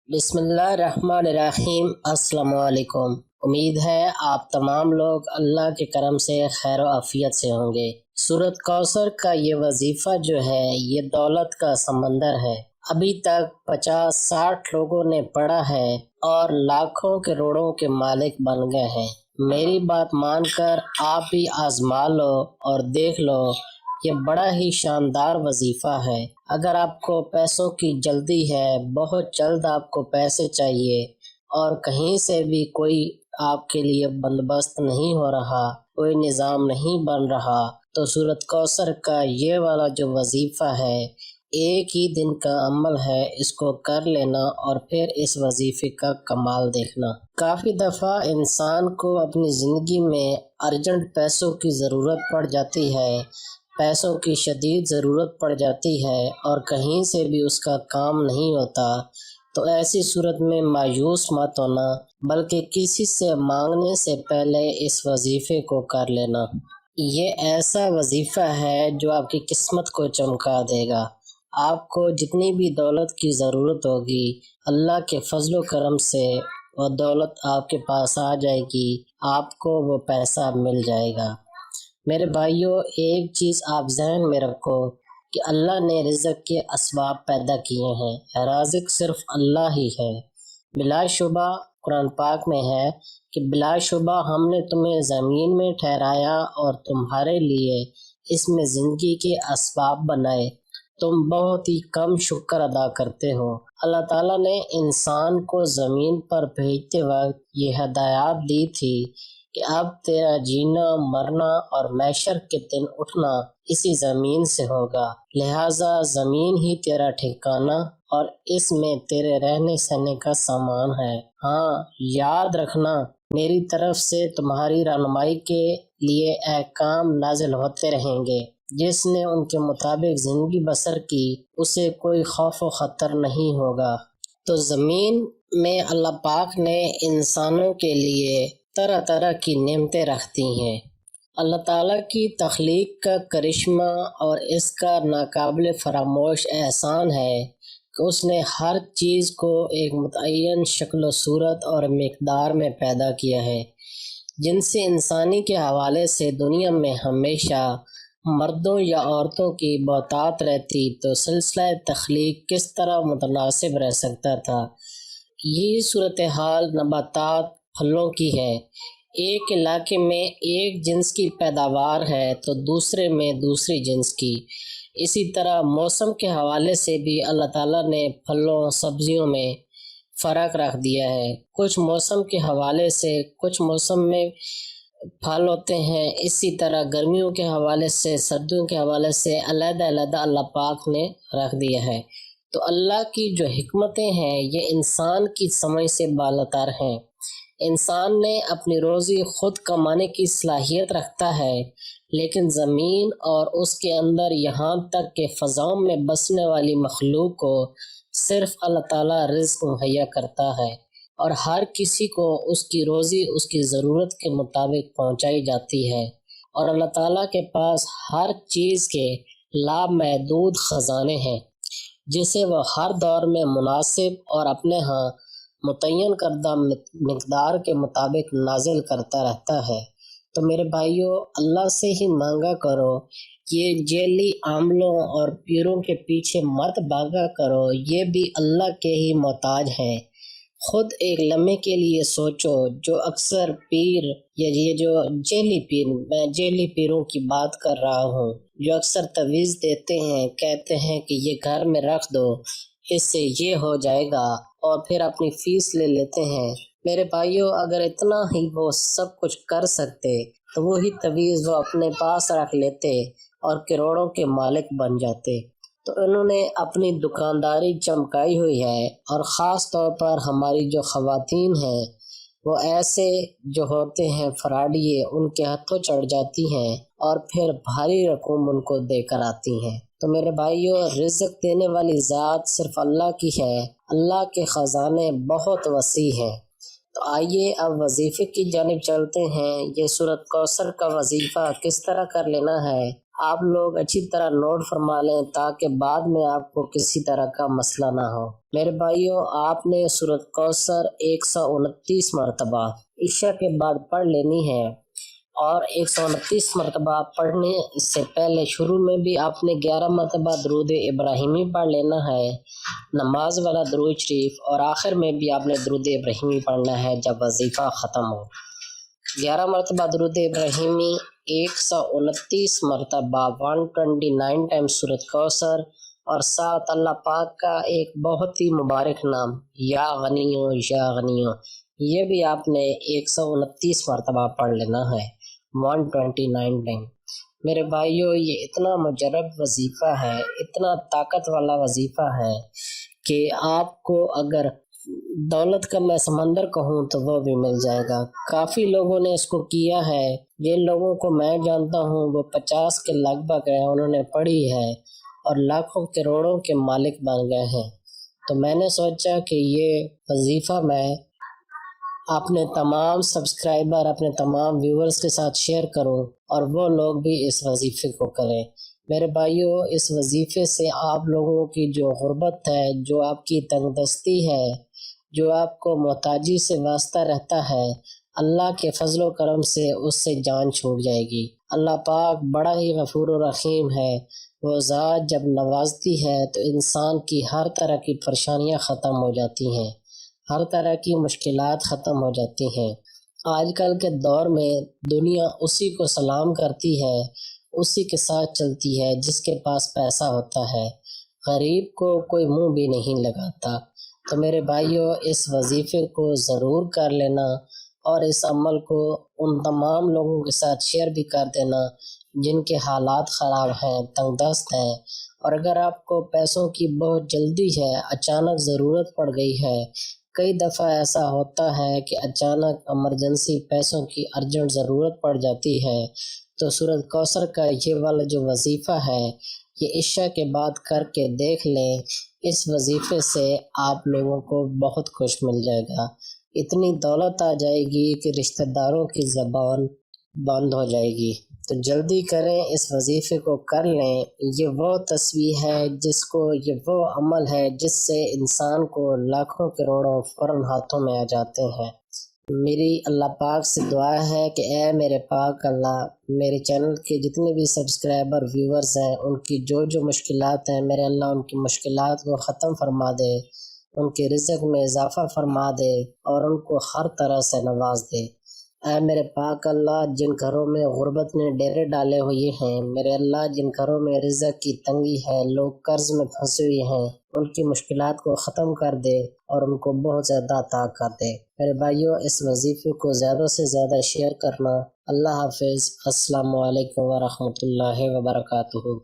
بسم اللہ الرحمن الرحیم۔ السلام علیکم۔ امید ہے آپ تمام لوگ اللہ کے کرم سے خیر و عافیت سے ہوں گے۔ سورۃ کوثر کا یہ وظیفہ جو ہے یہ دولت کا سمندر ہے۔ ابھی تک 50-60 لوگوں نے پڑھا ہے اور لاکھوں کروڑوں کے مالک بن گئے ہیں۔ میری بات مان کر آپ بھی آزما لو اور دیکھ لو، یہ بڑا ہی شاندار وظیفہ ہے۔ اگر آپ کو پیسوں کی جلدی ہے، بہت جلد آپ کو پیسے چاہیے اور کہیں سے بھی کوئی آپ کے لیے بندوبست نہیں ہو رہا، کوئی نظام نہیں بن رہا، تو سورۃ کوثر کا یہ والا جو وظیفہ ہے، ایک ہی دن کا عمل ہے، اس کو کر لینا اور پھر اس وظیفے کا کمال دیکھنا۔ کافی دفعہ انسان کو اپنی زندگی میں ارجنٹ پیسوں کی ضرورت پڑ جاتی ہے، پیسوں کی شدید ضرورت پڑ جاتی ہے اور کہیں سے بھی اس کا کام نہیں ہوتا، تو ایسی صورت میں مایوس مت ہونا، بلکہ کسی سے مانگنے سے پہلے اس وظیفے کو کر لینا۔ یہ ایسا وظیفہ ہے جو آپ کی قسمت کو چمکا دے گا۔ آپ کو جتنی بھی دولت کی ضرورت ہوگی، اللہ کے فضل و کرم سے وہ دولت آپ کے پاس آ جائے گی، آپ کو وہ پیسہ مل جائے گا۔ میرے بھائیوں، ایک چیز آپ ذہن میں رکھو کہ اللہ نے رزق کے اسباب پیدا کیے ہیں، رازق صرف اللہ ہی ہے۔ بلا شبہ قرآن پاک میں ہے کہ بلا شبہ ہم نے تمہیں زمین میں ٹھہرایا اور تمہارے لیے اس میں زندگی کے اسباب بنائے، تم بہت ہی کم شکر ادا کرتے ہو۔ اللہ تعالیٰ نے انسان کو زمین پر بھیجتے وقت یہ ہدایات دی تھی کہ اب تیرا جینا، مرنا اور محشر کے دن اٹھنا اسی زمین سے ہوگا، لہٰذا زمین ہی تیرا ٹھکانہ اور اس میں تیرے رہنے سہنے کا سامان ہے۔ ہاں، یاد رکھنا، میری طرف سے تمہاری رہنمائی کے لیے احکام نازل ہوتے رہیں گے۔ جس نے ان کے مطابق زندگی بسر کی، اسے کوئی خوف و خطر نہیں ہوگا۔ تو زمین میں اللہ پاک نے انسانوں کے لیے طرح طرح کی نعمتیں رکھتی ہیں۔ اللہ تعالیٰ کی تخلیق کا کرشمہ اور اس کا ناقابل فراموش احسان ہے کہ اس نے ہر چیز کو ایک متعین شکل و صورت اور مقدار میں پیدا کیا ہے، جن سے انسانی کے حوالے سے دنیا میں ہمیشہ مردوں یا عورتوں کی بہتات رہتی تو سلسلہ تخلیق کس طرح متناسب رہ سکتا تھا۔ یہی صورتحال نباتات، پھلوں کی ہے۔ ایک علاقے میں ایک جنس کی پیداوار ہے تو دوسرے میں دوسری جنس کی۔ اسی طرح موسم کے حوالے سے بھی اللہ تعالیٰ نے پھلوں سبزیوں میں فرق رکھ دیا ہے۔ کچھ موسم کے حوالے سے کچھ موسم میں پھل ہوتے ہیں، اسی طرح گرمیوں کے حوالے سے، سردیوں کے حوالے سے علیحدہ علیحدہ اللہ پاک نے رکھ دیا ہے۔ تو اللہ کی جو حکمتیں ہیں یہ انسان کی سمجھ سے بالاتر ہیں۔ انسان نے اپنی روزی خود کمانے کی صلاحیت رکھتا ہے، لیکن زمین اور اس کے اندر یہاں تک کہ فضاؤں میں بسنے والی مخلوق کو صرف اللہ تعالیٰ رزق مہیا کرتا ہے اور ہر کسی کو اس کی روزی اس کی ضرورت کے مطابق پہنچائی جاتی ہے، اور اللہ تعالیٰ کے پاس ہر چیز کے لامحدود خزانے ہیں جسے وہ ہر دور میں مناسب اور اپنے ہاں متعین کردہ مقدار کے مطابق نازل کرتا رہتا ہے۔ تو میرے بھائیوں، اللہ سے ہی مانگا کرو، یہ جیلی عاملوں اور پیروں کے پیچھے مت بھاگا کرو، یہ بھی اللہ کے ہی محتاج ہیں۔ خود ایک لمحے کے لیے سوچو، جو اکثر پیر یا یہ جو جیلی پیر، میں جیلی پیروں کی بات کر رہا ہوں، جو اکثر تویز دیتے ہیں، کہتے ہیں کہ یہ گھر میں رکھ دو، اس سے یہ ہو جائے گا، اور پھر اپنی فیس لے لیتے ہیں۔ میرے بھائیوں، اگر اتنا ہی وہ سب کچھ کر سکتے تو وہی تویز وہ اپنے پاس رکھ لیتے اور کروڑوں کے مالک بن جاتے۔ تو انہوں نے اپنی دکانداری چمکائی ہوئی ہے، اور خاص طور پر ہماری جو خواتین ہیں وہ ایسے جو ہوتے ہیں فراڈیے، ان کے ہاتھوں چڑھ جاتی ہیں اور پھر بھاری رقم ان کو دے کر آتی ہیں۔ تو میرے بھائیوں، رزق دینے والی ذات صرف اللہ کی ہے، اللہ کے خزانے بہت وسیع ہیں۔ تو آئیے اب وظیفے کی جانب چلتے ہیں۔ یہ سورۃ کوثر کا وظیفہ کس طرح کر لینا ہے، آپ لوگ اچھی طرح نوٹ فرما لیں تاکہ بعد میں آپ کو کسی طرح کا مسئلہ نہ ہو۔ میرے بھائیوں، آپ نے سورۃ کوثر 129 مرتبہ عشاء کے بعد پڑھ لینی ہے، اور 129 مرتبہ پڑھنے سے پہلے شروع میں بھی آپ نے 11 مرتبہ درود ابراہیمی پڑھ لینا ہے، نماز والا درود شریف، اور آخر میں بھی آپ نے درود ابراہیمی پڑھنا ہے جب وظیفہ ختم ہو۔ 11 مرتبہ درود ابراہیمی، 129 مرتبہ 129 ٹائم سورۃ کوثر، اور ساتھ اللہ پاک کا ایک بہت ہی مبارک نام یا غنیو یا غنیو، یہ بھی آپ نے 129 مرتبہ پڑھ لینا ہے 129 ٹائم۔ میرے بھائیوں، یہ اتنا مجرب وظیفہ ہے، اتنا طاقت والا وظیفہ ہے کہ آپ کو اگر دولت کا میں سمندر کہوں تو وہ بھی مل جائے گا۔ کافی لوگوں نے اس کو کیا ہے، جن لوگوں کو میں جانتا ہوں وہ 50 کے لگ بھگ ہیں، انہوں نے پڑھی ہے اور لاکھوں کروڑوں کے مالک بن گئے ہیں۔ تو میں نے سوچا کہ یہ وظیفہ میں اپنے تمام سبسکرائبر، اپنے تمام ویورز کے ساتھ شیئر کروں اور وہ لوگ بھی اس وظیفے کو کریں۔ میرے بھائیوں، اس وظیفے سے آپ لوگوں کی جو غربت ہے، جو آپ کی تنگ دستی ہے، جو آپ کو محتاجی سے واسطہ رہتا ہے، اللہ کے فضل و کرم سے اس سے جان چھوٹ جائے گی۔ اللہ پاک بڑا ہی غفور و رحیم ہے، وہ ذات جب نوازتی ہے تو انسان کی ہر طرح کی پریشانیاں ختم ہو جاتی ہیں، ہر طرح کی مشکلات ختم ہو جاتی ہیں۔ آج کل کے دور میں دنیا اسی کو سلام کرتی ہے، اسی کے ساتھ چلتی ہے جس کے پاس پیسہ ہوتا ہے، غریب کو کوئی منہ بھی نہیں لگاتا۔ تو میرے بھائیوں، اس وظیفے کو ضرور کر لینا اور اس عمل کو ان تمام لوگوں کے ساتھ شیئر بھی کر دینا جن کے حالات خراب ہیں، تنگ دست ہیں، اور اگر آپ کو پیسوں کی بہت جلدی ہے، اچانک ضرورت پڑ گئی ہے، کئی دفعہ ایسا ہوتا ہے کہ اچانک ایمرجنسی پیسوں کی ارجنٹ ضرورت پڑ جاتی ہے، تو سورۃ کوثر کا یہ والا جو وظیفہ ہے، یہ عشاء کے بعد کر کے دیکھ لیں۔ اس وظیفے سے آپ لوگوں کو بہت خوش مل جائے گا، اتنی دولت آ جائے گی کہ رشتہ داروں کی زبان بند ہو جائے گی۔ تو جلدی کریں، اس وظیفے کو کر لیں۔ یہ وہ تسبیح ہے جس کو، یہ وہ عمل ہے جس سے انسان کو لاکھوں کروڑوں فوراً ہاتھوں میں آ جاتے ہیں۔ میری اللہ پاک سے دعا ہے کہ اے میرے پاک اللہ، میرے چینل کے جتنے بھی سبسکرائبر ویورز ہیں، ان کی جو مشکلات ہیں، میرے اللہ ان کی مشکلات کو ختم فرما دے، ان کے رزق میں اضافہ فرما دے اور ان کو ہر طرح سے نواز دے۔ اے میرے پاک اللہ، جن گھروں میں غربت نے ڈیرے ڈالے ہوئے ہیں، میرے اللہ جن گھروں میں رزق کی تنگی ہے، لوگ قرض میں پھنسے ہوئے ہیں، ان کی مشکلات کو ختم کر دے اور ان کو بہت زیادہ عطا کر دے۔ میرے بھائیوں، اس وظیفے کو زیادہ سے زیادہ شیئر کرنا۔ اللہ حافظ۔ السلام علیکم ورحمۃ اللہ وبرکاتہ۔